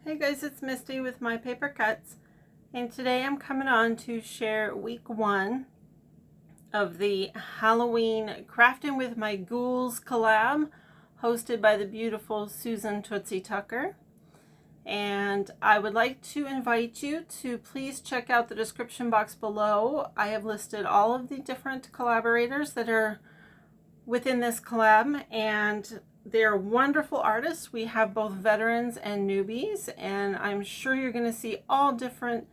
Hey guys, it's Misty with My Paper Cuts, and today I'm coming on to share week 1 of the Halloween Crafting with My Ghouls collab hosted by the beautiful Susan Tootsie Tucker. And I would like to invite you to please check out the description box below. I have listed all of the different collaborators that are within this collab, and they're wonderful artists. We have both veterans and newbies, and I'm sure you're going to see all different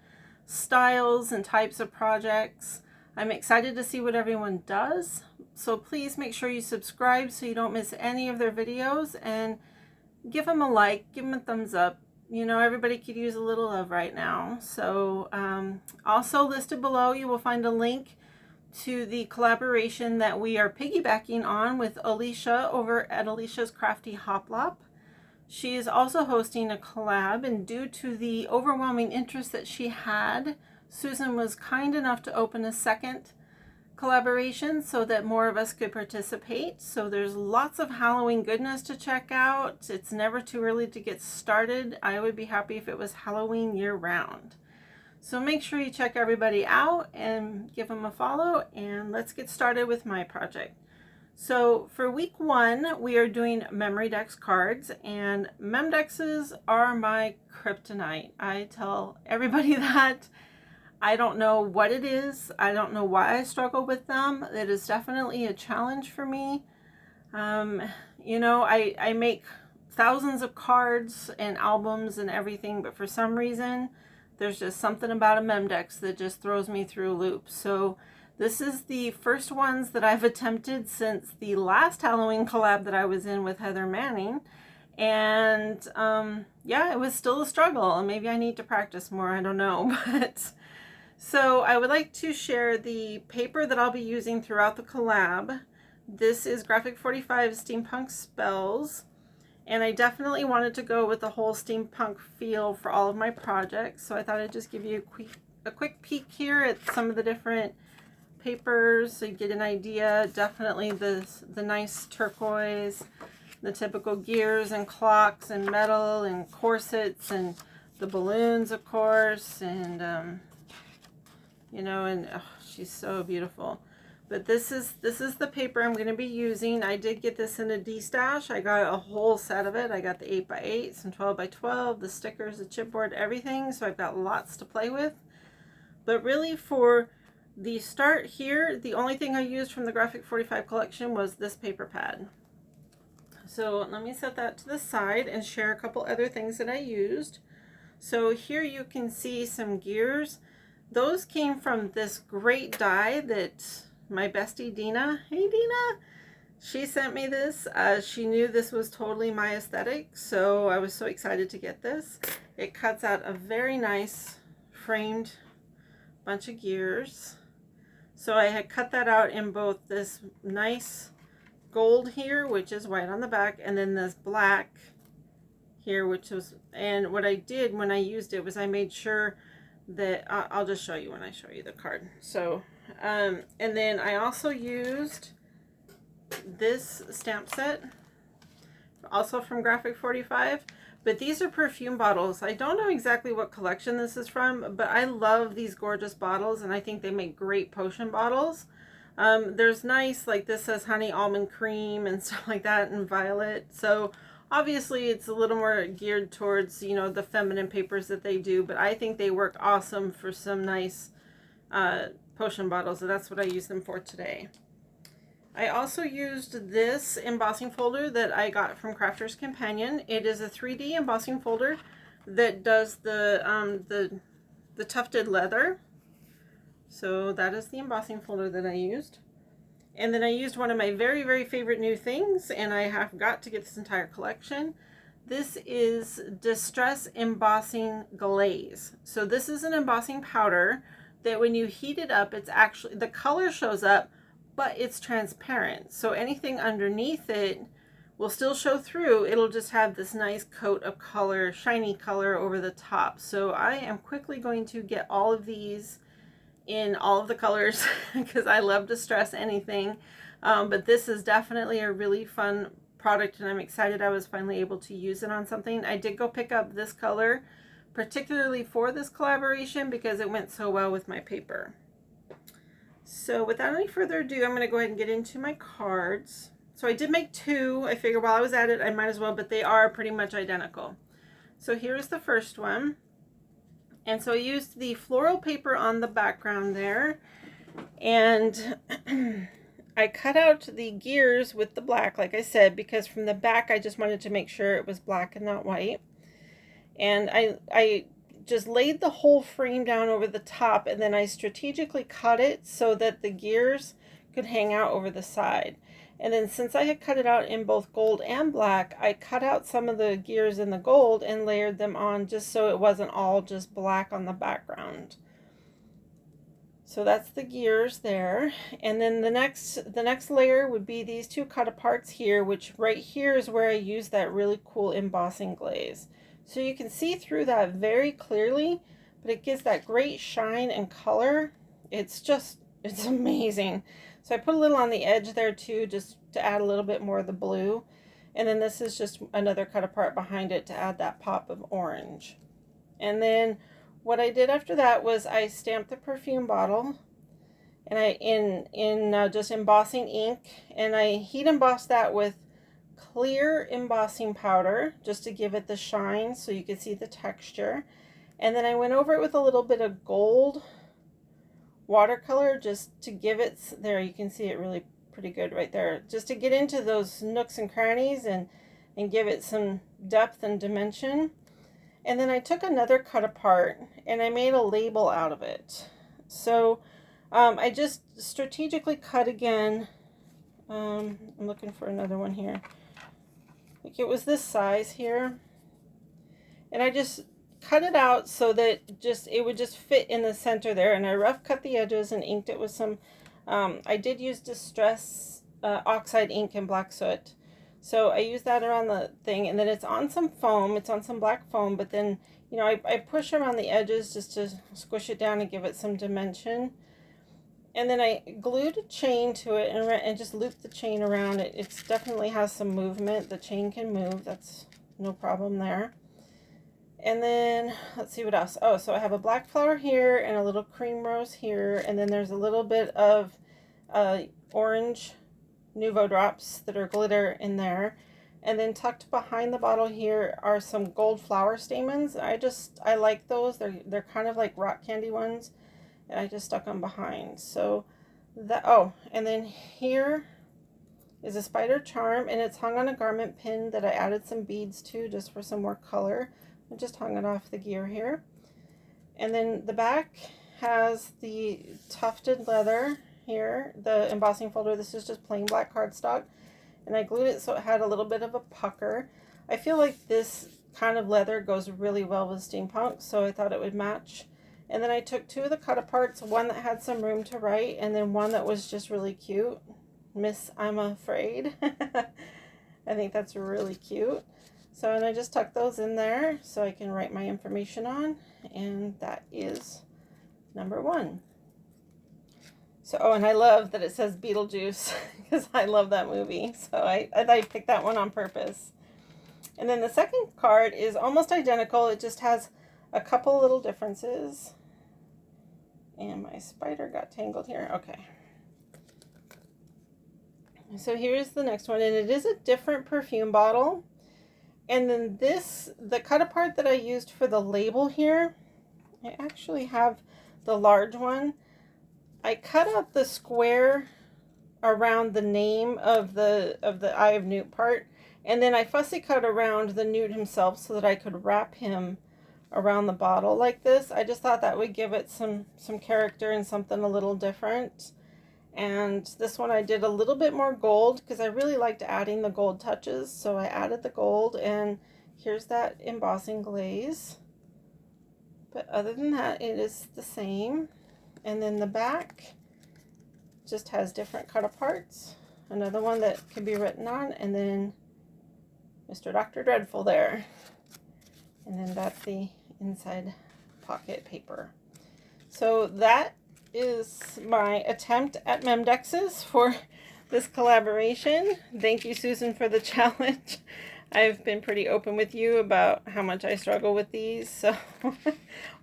styles and types of projects. I'm excited to see what everyone does, so please make sure you subscribe so you don't miss any of their videos, and give them a like, give them a thumbs up. You know, everybody could use a little love right now. So also listed below, you will find a link to the collaboration that we are piggybacking on with Alicia over at Alicia's Crafty Hoplop. She is also hosting a collab, and due to the overwhelming interest that she had, Susan was kind enough to open a second collaboration so that more of us could participate. So there's lots of Halloween goodness to check out. It's never too early to get started. I would be happy if it was Halloween year-round. So make sure you check everybody out and give them a follow, and let's get started with my project. So for week 1, we are doing Memorydex cards, and Memdexes are my kryptonite. I tell everybody that. I don't know what it is. I don't know why I struggle with them. It is definitely a challenge for me. You know, I make thousands of cards and albums and everything, but for some reason, there's just something about a Memdex that just throws me through a loop. So this is the first ones that I've attempted since the last Halloween collab that I was in with Heather Manning. And yeah, it was still a struggle. And maybe I need to practice more. I don't know. But so I would like to share the paper that I'll be using throughout the collab. This is Graphic 45 Steampunk Spells. And I definitely wanted to go with the whole steampunk feel for all of my projects. So I thought I'd just give you a quick peek here at some of the different papers so you get an idea. Definitely the nice turquoise, the typical gears and clocks and metal and corsets and the balloons, of course. And, you know, and oh, she's so beautiful. But this is the paper I'm going to be using. I did get this in a D-stash. I got a whole set of it. I got the 8x8, some 12x12, the stickers, the chipboard, everything. So I've got lots to play with. But really for the start here, the only thing I used from the Graphic 45 collection was this paper pad. So let me set that to the side and share a couple other things that I used. So here you can see some gears. Those came from this great die that my bestie Dina, hey Dina, she sent me this. She knew this was totally my aesthetic, so I was so excited to get this. It cuts out a very nice framed bunch of gears. So I had cut that out in both this nice gold here, which is white on the back, and then this black here, which was, and what I did when I used it was I made sure that I'll just show you when I show you the card. So and then I also used this stamp set, also from Graphic 45, but these are perfume bottles. I don't know exactly what collection this is from, but I love these gorgeous bottles, and I think they make great potion bottles. There's nice, like this says honey almond cream and stuff like that, and violet. So obviously it's a little more geared towards, you know, the feminine papers that they do, but I think they work awesome for some nice potion bottles, so that's what I use them for today. I also used this embossing folder that I got from Crafter's Companion. It is a 3D embossing folder that does the tufted leather. So that is the embossing folder that I used. And then I used one of my very, very favorite new things, and I have got to get this entire collection. This is Distress Embossing Glaze. So this is an embossing powder that when you heat it up, it's actually, the color shows up, but it's transparent. So anything underneath it will still show through. It'll just have this nice coat of color, shiny color over the top. So I am quickly going to get all of these in all of the colors because I love Distress anything. But this is definitely a really fun product, and I'm excited I was finally able to use it on something. I did go pick up this color particularly for this collaboration because it went so well with my paper. So without any further ado, I'm going to go ahead and get into my cards. So I did make two. I figured while I was at it, I might as well, but they are pretty much identical. So here's the first one. And so I used the floral paper on the background there. And I cut out the gears with the black, like I said, because from the back I just wanted to make sure it was black and not white. And I just laid the whole frame down over the top, and then I strategically cut it so that the gears could hang out over the side. And then since I had cut it out in both gold and black, I cut out some of the gears in the gold and layered them on just so it wasn't all just black on the background. So that's the gears there. And then the next layer would be these two cut aparts here, which right here is where I use that really cool embossing glaze. So you can see through that very clearly, but it gives that great shine and color. It's amazing. So I put a little on the edge there too, just to add a little bit more of the blue. And then this is just another cut apart behind it to add that pop of orange. And then what I did after that was I stamped the perfume bottle, and I in just embossing ink, and I heat embossed that with clear embossing powder just to give it the shine so you can see the texture. And then I went over it with a little bit of gold watercolor just to give it, there you can see it really pretty good right there, just to get into those nooks and crannies and give it some depth and dimension. And then I took another cut apart and I made a label out of it. So I just strategically cut again. I'm looking for another one here. Like it was this size here. And I just cut it out so that it would just fit in the center there. And I rough cut the edges and inked it with some, I did use Distress Oxide ink and black soot. So I use that around the thing, and then it's on some foam. It's on some black foam, but then, you know, I push around the edges just to squish it down and give it some dimension. And then I glued a chain to it and just looped the chain around it. It definitely has some movement. The chain can move. That's no problem there. And then, let's see what else. Oh, so I have a black flower here and a little cream rose here. And then there's a little bit of orange Nuvo drops that are glitter in there. And then tucked behind the bottle here are some gold flower stamens. I like those. They're kind of like rock candy ones. And I just stuck them behind. So that, oh, and then here is a spider charm, and it's hung on a garment pin that I added some beads to just for some more color. I just hung it off the gear here. And then the back has the tufted leather here, the embossing folder. This is just plain black cardstock, and I glued it so it had a little bit of a pucker. I feel like this kind of leather goes really well with steampunk, so I thought it would match. And then I took two of the cut aparts, one that had some room to write, and then one that was just really cute. Miss I'm Afraid. I think that's really cute. So, and I just tucked those in there so I can write my information on, and that is number one. So, oh, and I love that it says Beetlejuice because I love that movie. So I picked that one on purpose. And then the second card is almost identical. It just has a couple little differences. And my spider got tangled here. Okay. So here's the next one, and it is a different perfume bottle. And then the cut apart that I used for the label here, I actually have the large one. I cut out the square around the name of the Eye of Newt part, and then I fussy cut around the Newt himself so that I could wrap him around the bottle like this. I just thought that would give it some character and something a little different. And this one I did a little bit more gold because I really liked adding the gold touches, so I added the gold, and here's that embossing glaze. But other than that, it is the same. And then the back just has different cut aparts. Another one that can be written on, and then Mr. Dr. Dreadful there. And then that's the inside pocket paper. So that is my attempt at Memdexes for this collaboration. Thank you, Susan, for the challenge. I've been pretty open with you about how much I struggle with these, so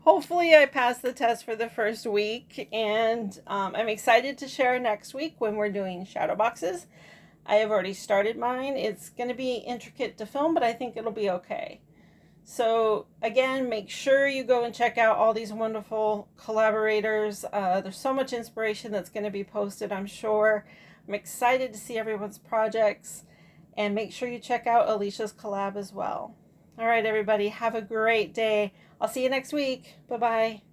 hopefully I pass the test for the first week, and I'm excited to share next week when we're doing shadow boxes. I have already started mine. It's going to be intricate to film, but I think it'll be okay. So again, make sure you go and check out all these wonderful collaborators. There's so much inspiration that's going to be posted, I'm sure. I'm excited to see everyone's projects. And make sure you check out Alicia's collab as well. All right, everybody, have a great day. I'll see you next week. Bye-bye.